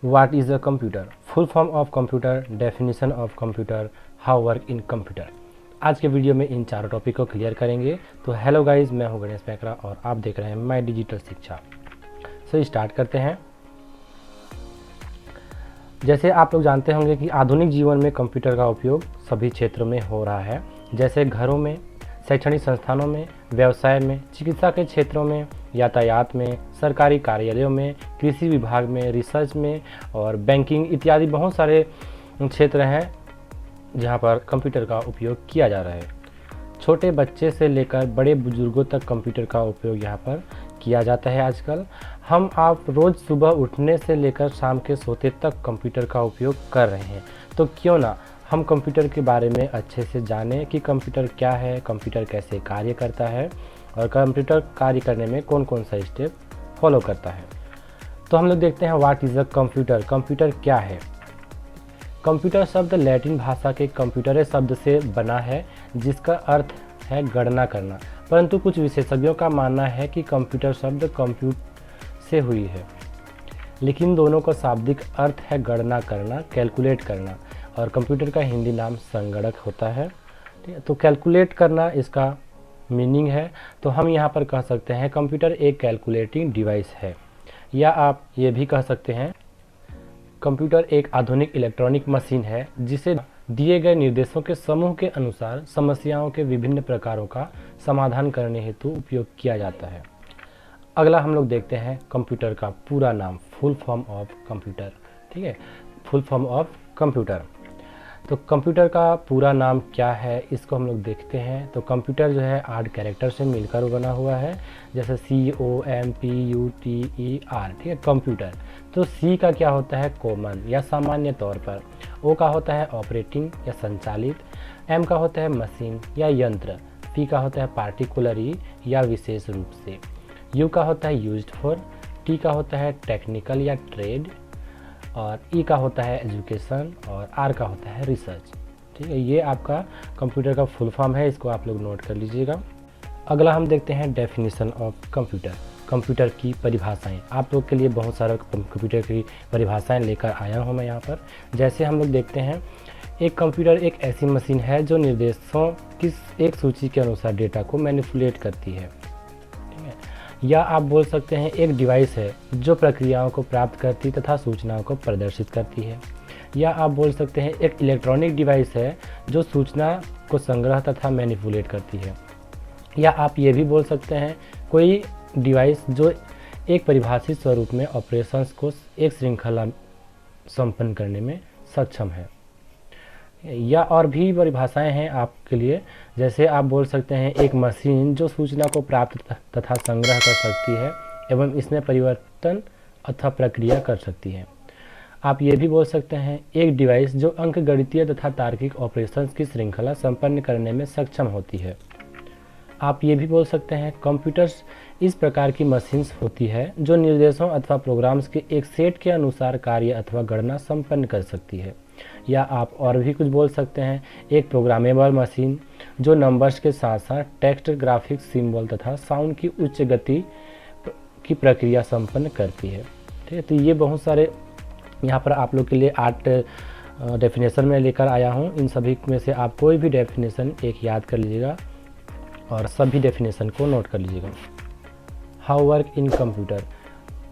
What is a computer, full form of computer, definition of computer, how work in computer. आज के video में इन चारों topic को clear करेंगे। तो हेलो गाइस, मैं हूं गणेश पैकरा और आप देख रहे हैं माय डिजिटल शिक्षा। सो स्टार्ट करते हैं। जैसे आप लोग जानते होंगे कि आधुनिक जीवन में कंप्यूटर का उपयोग सभी क्षेत्रों में हो रहा है, जैसे घरों में, शैक्षणिक संस्थानों में, व्यवसाय में, चिकित्सा के क्षेत्रों में, यातायात में, सरकारी कार्यालयों में, कृषि विभाग में, रिसर्च में और बैंकिंग इत्यादि बहुत सारे क्षेत्र हैं जहां पर कंप्यूटर का उपयोग किया जा रहा है। छोटे बच्चे से लेकर बड़े बुजुर्गों तक कंप्यूटर का उपयोग यहाँ पर किया जाता है। आजकल हम आप रोज़ सुबह उठने से लेकर शाम के सोते तक कंप्यूटर का उपयोग कर रहे हैं। तो क्यों ना हम कंप्यूटर के बारे में अच्छे से जानें कि कंप्यूटर क्या है, कंप्यूटर कैसे कार्य करता है और कंप्यूटर कार्य करने में कौन कौन सा स्टेप फॉलो करता है। तो हम लोग देखते हैं what is a computer. Computer क्या है? कंप्यूटर शब्द लैटिन भाषा के कंप्यूटरे शब्द से बना है, जिसका अर्थ है गणना करना, परंतु कुछ विशेषज्ञों का मानना है कि कंप्यूटर शब्द कंप्यूट से हुई है, लेकिन दोनों का शाब्दिक अर्थ है गणना करना, कैलकुलेट करना, और कंप्यूटर का हिंदी नाम संगणक होता है। ठीक है, तो कैलकुलेट करना इसका मीनिंग है। तो हम यहाँ पर कह सकते हैं कंप्यूटर एक कैलकुलेटिंग डिवाइस है, या आप ये भी कह सकते हैं कंप्यूटर एक आधुनिक इलेक्ट्रॉनिक मशीन है जिसे दिए गए निर्देशों के समूह के अनुसार समस्याओं के विभिन्न प्रकारों का समाधान करने हेतु उपयोग किया जाता है। अगला हम लोग देखते हैं कंप्यूटर का पूरा नाम, फुल फॉर्म ऑफ कंप्यूटर। ठीक है, फुल फॉर्म ऑफ कंप्यूटर। तो कंप्यूटर का पूरा नाम क्या है, इसको हम लोग देखते हैं। तो कंप्यूटर जो है 8 कैरेक्टर से मिलकर बना हुआ है, जैसे COMPUTER। ठीक है, कंप्यूटर। तो C का क्या होता है? कॉमन या सामान्य तौर पर। O का होता है ऑपरेटिंग या संचालित। M का होता है मशीन या यंत्र। P का होता है पार्टिकुलरली या विशेष रूप से। U का होता है यूज्ड फॉर। T का होता है टेक्निकल या ट्रेड, और E का होता है एजुकेशन, और R का होता है रिसर्च। ठीक है, ये आपका कंप्यूटर का फुल फॉर्म है, इसको आप लोग नोट कर लीजिएगा। अगला हम देखते हैं डेफिनेशन ऑफ कंप्यूटर, कंप्यूटर की परिभाषाएं। आप लोग के लिए बहुत सारा कंप्यूटर की परिभाषाएं लेकर आया हूं मैं यहाँ पर। जैसे हम लोग देखते हैं, एक कंप्यूटर एक ऐसी मशीन है जो निर्देशों की एक सूची के अनुसार डेटा को मैनिपुलेट करती है। या आप बोल सकते हैं एक डिवाइस है जो प्रक्रियाओं को प्राप्त करती तथा सूचनाओं को प्रदर्शित करती है। या आप बोल सकते हैं एक इलेक्ट्रॉनिक डिवाइस है जो सूचना को संग्रह तथा मैनिपुलेट करती है। या आप ये भी बोल सकते हैं कोई डिवाइस जो एक परिभाषित स्वरूप में ऑपरेशंस को एक श्रृंखला संपन्न करने में सक्षम है। या और भी परिभाषाएं हैं आपके लिए, जैसे आप बोल सकते हैं एक मशीन जो सूचना को प्राप्त तथा संग्रह कर सकती है एवं इसमें परिवर्तन अथवा प्रक्रिया कर सकती है। आप ये भी बोल सकते हैं एक डिवाइस जो अंकगणितीय तथा तार्किक ऑपरेशंस की श्रृंखला संपन्न करने में सक्षम होती है। आप ये भी बोल सकते हैं कंप्यूटर्स इस प्रकार की मशीन्स होती है जो निर्देशों अथवा प्रोग्राम्स के एक सेट के अनुसार कार्य अथवा गणना संपन्न कर सकती है। या आप और भी कुछ बोल सकते हैं एक प्रोग्रामेबल मशीन जो नंबर्स के साथ साथ टेक्स्ट, ग्राफिक्स, सिंबल तथा साउंड की उच्च गति की प्रक्रिया संपन्न करती है। ठीक है, तो ये बहुत सारे यहाँ पर आप लोग के लिए 8 डेफिनेशन में लेकर आया हूँ। इन सभी में से आप कोई भी डेफिनेशन एक याद कर लीजिएगा और सभी डेफिनेशन को नोट कर लीजिएगा। हाउ वर्क इन कंप्यूटर,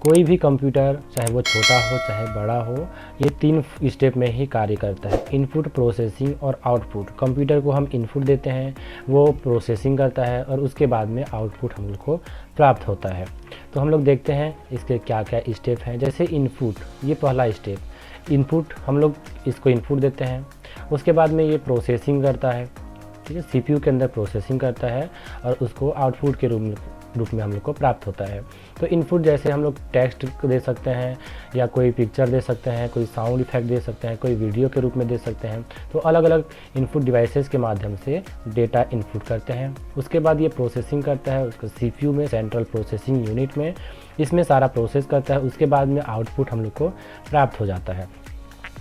कोई भी कंप्यूटर चाहे वो छोटा हो चाहे बड़ा हो, ये 3 स्टेप में ही कार्य करता है, इनपुट, प्रोसेसिंग और आउटपुट। कंप्यूटर को हम इनपुट देते हैं, वो प्रोसेसिंग करता है और उसके बाद में आउटपुट हम लोग को प्राप्त होता है। तो हम लोग देखते हैं इसके क्या क्या स्टेप हैं। जैसे इनपुट, ये पहला स्टेप। इनपुट हम लोग इसको इनपुट देते हैं, उसके बाद में ये प्रोसेसिंग करता है। ठीक है, CPU के अंदर प्रोसेसिंग करता है और उसको आउटपुट के रूप में हम लोग को प्राप्त होता है। तो इनपुट जैसे हम लोग टेक्स्ट दे सकते हैं, या कोई पिक्चर दे सकते हैं, कोई साउंड इफेक्ट दे सकते हैं, कोई वीडियो के रूप में दे सकते हैं। तो अलग अलग इनपुट डिवाइसेस के माध्यम से डेटा इनपुट करते हैं। उसके बाद ये प्रोसेसिंग करता है उसको CPU में, सेंट्रल प्रोसेसिंग यूनिट में, इसमें सारा प्रोसेस करता है। उसके बाद में आउटपुट हम लोग को प्राप्त हो जाता है,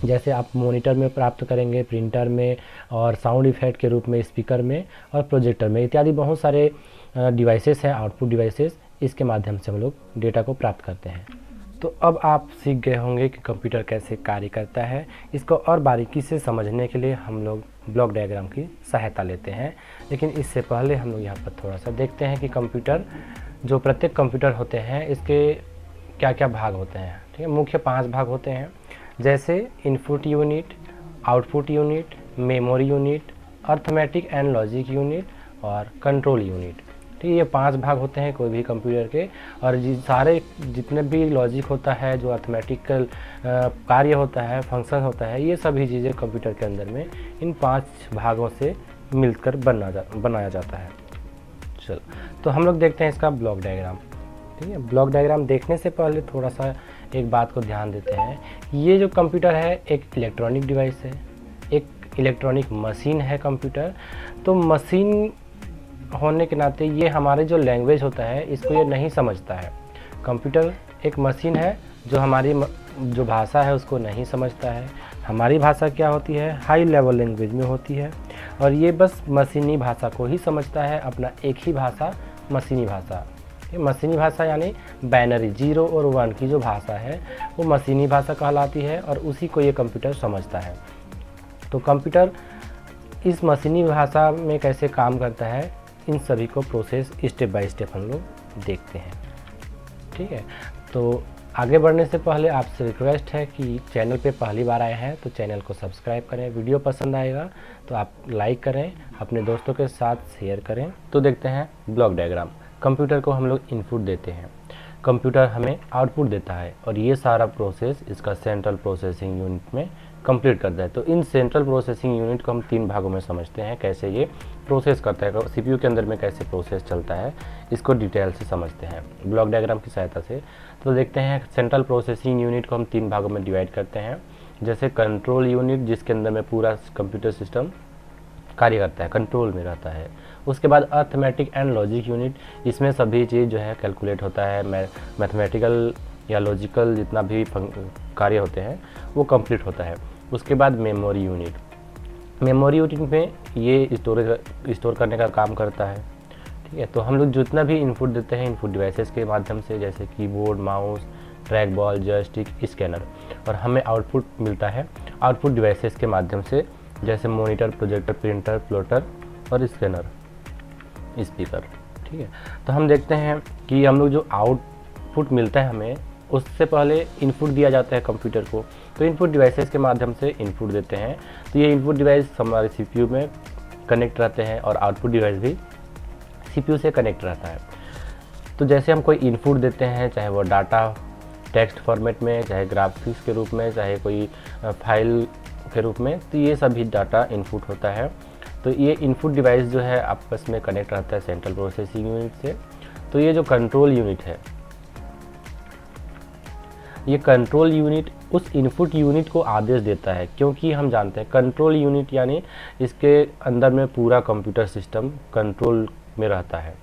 जैसे आप मॉनिटर में प्राप्त करेंगे, प्रिंटर में, और साउंड इफेक्ट के रूप में स्पीकर में और प्रोजेक्टर में इत्यादि बहुत सारे डिवाइसेस हैं, आउटपुट डिवाइसेस। इसके माध्यम से हम लोग डेटा को प्राप्त करते हैं। तो अब आप सीख गए होंगे कि कंप्यूटर कैसे कार्य करता है। इसको और बारीकी से समझने के लिए हम लोग ब्लॉक डायग्राम की सहायता लेते हैं, लेकिन इससे पहले हम लोग यहाँ पर थोड़ा सा देखते हैं कि कंप्यूटर, जो प्रत्येक कंप्यूटर होते हैं, इसके क्या क्या भाग होते हैं। ठीक है, मुख्य 5 भाग होते हैं, जैसे input unit, output unit, memory unit, arithmetic and logic unit और कंट्रोल यूनिट। ठीक है, ये 5 भाग होते हैं कोई भी कंप्यूटर के, और सारे जितने भी लॉजिक होता है, जो अर्थमेटिकल कार्य होता है, फंक्शन होता है, ये सभी चीज़ें कंप्यूटर के अंदर में इन 5 भागों से मिलकर बनाया जाता है। चलो, तो हम लोग देखते हैं इसका ब्लॉक डायग्राम। ठीक है, ब्लॉक डायग्राम देखने से पहले थोड़ा सा एक बात को ध्यान देते हैं। ये जो कंप्यूटर है एक इलेक्ट्रॉनिक डिवाइस है, एक इलेक्ट्रॉनिक मशीन है कंप्यूटर। तो मशीन होने के नाते ये हमारे जो लैंग्वेज होता है इसको ये नहीं समझता है। कंप्यूटर एक मशीन है जो हमारी जो भाषा है उसको नहीं समझता है। हमारी भाषा क्या होती है, हाई लेवल लैंग्वेज में होती है, और ये बस मशीनी भाषा को ही समझता है, अपना एक ही भाषा, मशीनी भाषा। ये मशीनी भाषा यानी बाइनरी 0 और 1 की जो भाषा है वो मशीनी भाषा कहलाती है, और उसी को ये कंप्यूटर समझता है। तो कंप्यूटर इस मशीनी भाषा में कैसे काम करता है, इन सभी को प्रोसेस स्टेप बाय स्टेप हम लोग देखते हैं। ठीक है, तो आगे बढ़ने से पहले आपसे रिक्वेस्ट है कि चैनल पे पहली बार आए हैं तो चैनल को सब्सक्राइब करें, वीडियो पसंद आएगा तो आप लाइक करें, अपने दोस्तों के साथ शेयर करें। तो देखते हैं ब्लॉक डायग्राम। कंप्यूटर को हम लोग इनपुट देते हैं, कंप्यूटर हमें आउटपुट देता है, और ये सारा प्रोसेस इसका सेंट्रल प्रोसेसिंग यूनिट में कंप्लीट करता है। तो इन सेंट्रल प्रोसेसिंग यूनिट को हम 3 भागों में समझते हैं, कैसे ये प्रोसेस करता है, सीपीयू के अंदर में कैसे प्रोसेस चलता है, इसको डिटेल से समझते हैं ब्लॉक डायग्राम की सहायता से। तो देखते हैं सेंट्रल प्रोसेसिंग यूनिट को हम 3 भागों में डिवाइड करते हैं। जैसे कंट्रोल यूनिट, जिसके अंदर में पूरा कंप्यूटर सिस्टम कार्य करता है, कंट्रोल में रहता है। उसके बाद अर्थमेटिक एंड लॉजिक यूनिट, इसमें सभी चीज़ जो है कैलकुलेट होता है, मैथमेटिकल या लॉजिकल जितना भी कार्य होते हैं वो कंप्लीट होता है। उसके बाद मेमोरी यूनिट, मेमोरी यूनिट में ये स्टोर करने का काम करता है। ठीक है, तो हम लोग जितना भी इनपुट देते हैं इनपुट डिवाइसेस के माध्यम से, जैसे keyboard, mouse, track ball, joystick, scanner, और हमें आउटपुट मिलता है आउटपुट डिवाइसेस के माध्यम से, जैसे मॉनिटर, प्रोजेक्टर, प्रिंटर, प्लॉटर और स्कैनर, स्पीकर। ठीक है, तो हम देखते हैं कि हम लोग जो आउटपुट मिलता है हमें, उससे पहले इनपुट दिया जाता है कंप्यूटर को। तो इनपुट डिवाइसेस के माध्यम से इनपुट देते हैं, तो ये इनपुट डिवाइस हमारे सीपीयू में कनेक्ट रहते हैं, और आउटपुट डिवाइस भी सीपीयू से कनेक्ट रहता है। तो जैसे हम कोई इनपुट देते हैं, चाहे वो डाटा टेक्स्ट फॉर्मेट में, चाहे ग्राफिक्स के रूप में, चाहे कोई फाइल के रूप में, तो ये सभी डाटा इनपुट होता है। तो ये इनपुट डिवाइस जो है आपस में कनेक्ट रहता है सेंट्रल प्रोसेसिंग यूनिट से। तो ये जो कंट्रोल यूनिट है, ये कंट्रोल यूनिट उस इनपुट यूनिट को आदेश देता है, क्योंकि हम जानते हैं कंट्रोल यूनिट यानी इसके अंदर में पूरा कंप्यूटर सिस्टम कंट्रोल में रहता है।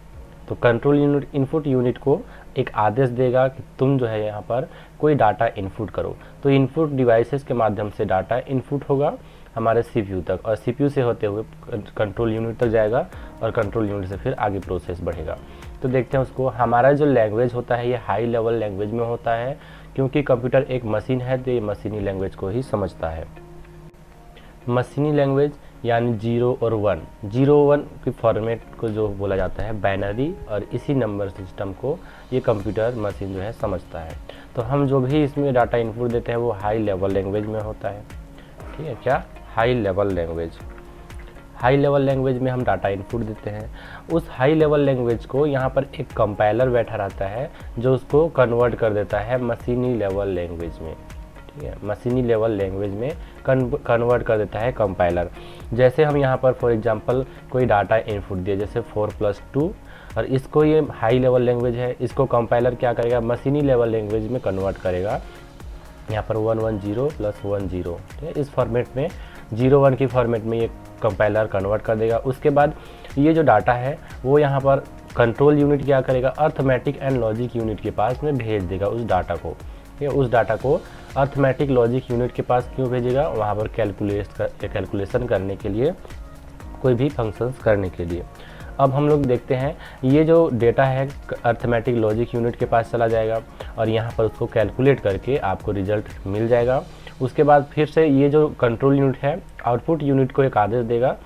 तो कंट्रोल यूनिट इनपुट यूनिट को एक आदेश देगा कि तुम जो है यहाँ पर कोई डाटा इनपुट करो। तो इनपुट डिवाइसेस के माध्यम से डाटा इनपुट होगा हमारे सीपीयू तक, और सीपीयू से होते हुए कंट्रोल यूनिट तक जाएगा, और कंट्रोल यूनिट से फिर आगे प्रोसेस बढ़ेगा। तो देखते हैं उसको। हमारा जो लैंग्वेज होता है ये हाई लेवल लैंग्वेज में होता है, क्योंकि कंप्यूटर एक मशीन है तो ये मशीनी लैंग्वेज को ही समझता है। मशीनी लैंग्वेज यानी 0 और 1, 0 1 की फॉर्मेट को जो बोला जाता है बाइनरी, और इसी नंबर सिस्टम को ये कंप्यूटर मशीन जो है समझता है। तो हम जो भी इसमें डाटा इनपुट देते हैं वो हाई लेवल लैंग्वेज में होता है। ठीक है, क्या high level language, high level language में हम डाटा इनपुट देते हैं। उस हाई लेवल लैंग्वेज को यहाँ पर एक कंपाइलर बैठा रहता है जो उसको कन्वर्ट कर देता है मशीनी लेवल लैंग्वेज में। ठीक है, मशीनी लेवल लैंग्वेज में कन्वर्ट कर देता है कंपाइलर। जैसे हम यहाँ पर फॉर एग्जांपल कोई डाटा इनपुट दिए, जैसे 4+2, और इसको ये हाई लेवल लैंग्वेज है, इसको कंपाइलर क्या करेगा, मशीनी लेवल लैंग्वेज में कन्वर्ट करेगा। यहाँ पर 1 1 0 + 1 0, ठीक है, इस फॉर्मेट में 0 1 की फॉर्मेट में ये कंपाइलर कन्वर्ट कर देगा। उसके बाद ये जो डाटा है वो यहाँ पर कंट्रोल यूनिट क्या करेगा, अर्थमेटिक एंड लॉजिक यूनिट के पास में भेज देगा उस डाटा को। ठीक है, उस डाटा को अर्थमेटिक लॉजिक यूनिट के पास क्यों भेजेगा, वहाँ पर कैलकुलेशन करने के लिए, कोई भी फंक्शंस करने के लिए। अब हम लोग देखते हैं ये जो डेटा है अर्थमेटिक लॉजिक यूनिट के पास चला जाएगा और यहाँ पर उसको कैलकुलेट करके आपको रिजल्ट मिल जाएगा। उसके बाद फिर से ये जो कंट्रोल यूनिट है आउटपुट यूनिट को एक आदेश देगा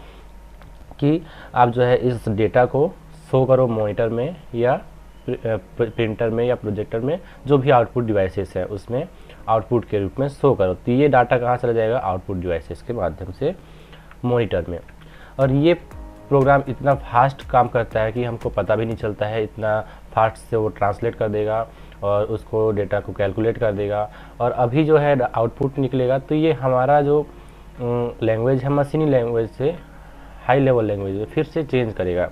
कि आप जो है इस डेटा को शो करो मॉनिटर में या प्रिंटर में या प्रोजेक्टर में, जो भी आउटपुट डिवाइसेस है उसमें आउटपुट के रूप में शो करो। तो ये डाटा कहाँ चला जाएगा, आउटपुट डिवाइसेस के माध्यम से मॉनिटर में। और ये प्रोग्राम इतना फास्ट काम करता है कि हमको पता भी नहीं चलता है, इतना फास्ट से वो ट्रांसलेट कर देगा और उसको डेटा को कैलकुलेट कर देगा। और अभी जो है आउटपुट निकलेगा तो ये हमारा जो लैंग्वेज है मशीनी लैंग्वेज से हाई लेवल लैंग्वेज में फिर से चेंज करेगा।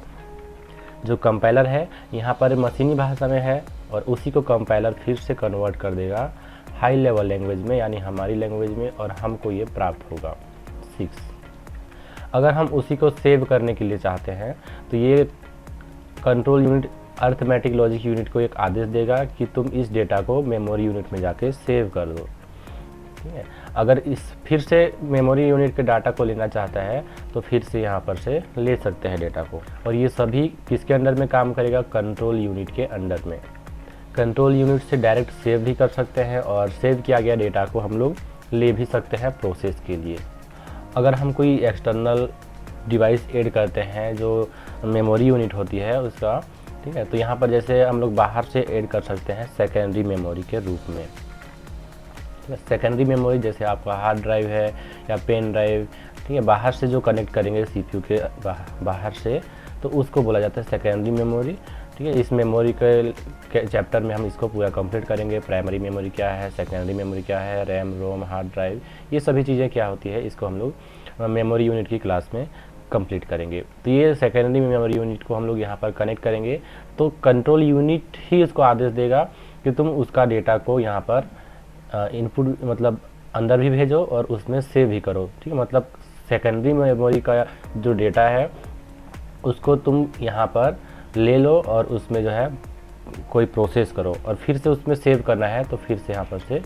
जो कंपाइलर है यहाँ पर मशीनी भाषा में है और उसी को कंपाइलर फिर से कन्वर्ट कर देगा हाई लेवल लैंग्वेज में, यानी हमारी लैंग्वेज में, और हमको ये प्राप्त होगा 6। अगर हम उसी को सेव करने के लिए चाहते हैं तो ये control unit arithmetic logic unit को एक आदेश देगा कि तुम इस डेटा को मेमोरी यूनिट में जाके सेव कर दो। ठीक है, अगर इस फिर से मेमोरी यूनिट के डाटा को लेना चाहता है तो फिर से यहाँ पर से ले सकते हैं डेटा को। और ये सभी किसके अंडर में काम करेगा, कंट्रोल यूनिट के अंडर में। कंट्रोल यूनिट से डायरेक्ट सेव भी कर सकते हैं और सेव किया गया डेटा को हम लोग ले भी सकते हैं प्रोसेस के लिए। अगर हम कोई एक्सटर्नल डिवाइस ऐड करते हैं जो मेमोरी यूनिट होती है उसका, ठीक है, तो यहाँ पर जैसे हम लोग बाहर से ऐड कर सकते हैं सेकेंडरी मेमोरी के रूप में। सेकेंडरी मेमोरी जैसे आपका हार्ड ड्राइव है या पेन ड्राइव, ठीक है, बाहर से जो कनेक्ट करेंगे सीपीयू के बाहर से, तो उसको बोला जाता है सेकेंडरी मेमोरी। ठीक है, इस मेमोरी के चैप्टर में हम इसको पूरा कंप्लीट करेंगे। प्राइमरी मेमोरी क्या है, सेकेंडरी मेमोरी क्या है, रैम रोम हार्ड ड्राइव, ये सभी चीज़ें क्या होती है, इसको हम लोग मेमोरी यूनिट की क्लास में कंप्लीट करेंगे। तो ये सेकेंडरी मेमोरी यूनिट को हम लोग यहाँ पर कनेक्ट करेंगे तो कंट्रोल यूनिट ही उसको आदेश देगा कि तुम उसका डेटा को यहाँ पर इनपुट मतलब अंदर भी भेजो और उसमें सेव भी करो। ठीक है, मतलब सेकेंडरी मेमोरी का जो डेटा है उसको तुम यहाँ पर ले लो और उसमें जो है कोई प्रोसेस करो और फिर से उसमें सेव करना है तो फिर से यहाँ पर से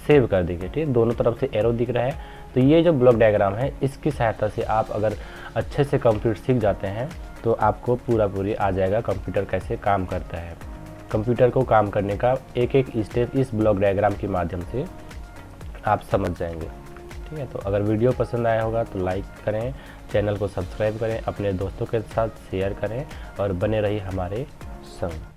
सेव कर देंगे। ठीक है, दोनों तरफ से एरो दिख रहा है। तो ये जो ब्लॉक डायग्राम है इसकी सहायता से आप अगर अच्छे से कंप्यूटर सीख जाते हैं तो आपको पूरी आ जाएगा कंप्यूटर कैसे काम करता है। कंप्यूटर को काम करने का एक एक स्टेप इस ब्लॉक डायग्राम के माध्यम से आप समझ जाएंगे। ठीक है, तो अगर वीडियो पसंद आया होगा तो लाइक करें, चैनल को सब्सक्राइब करें, अपने दोस्तों के साथ शेयर करें और बने रहिए हमारे संग।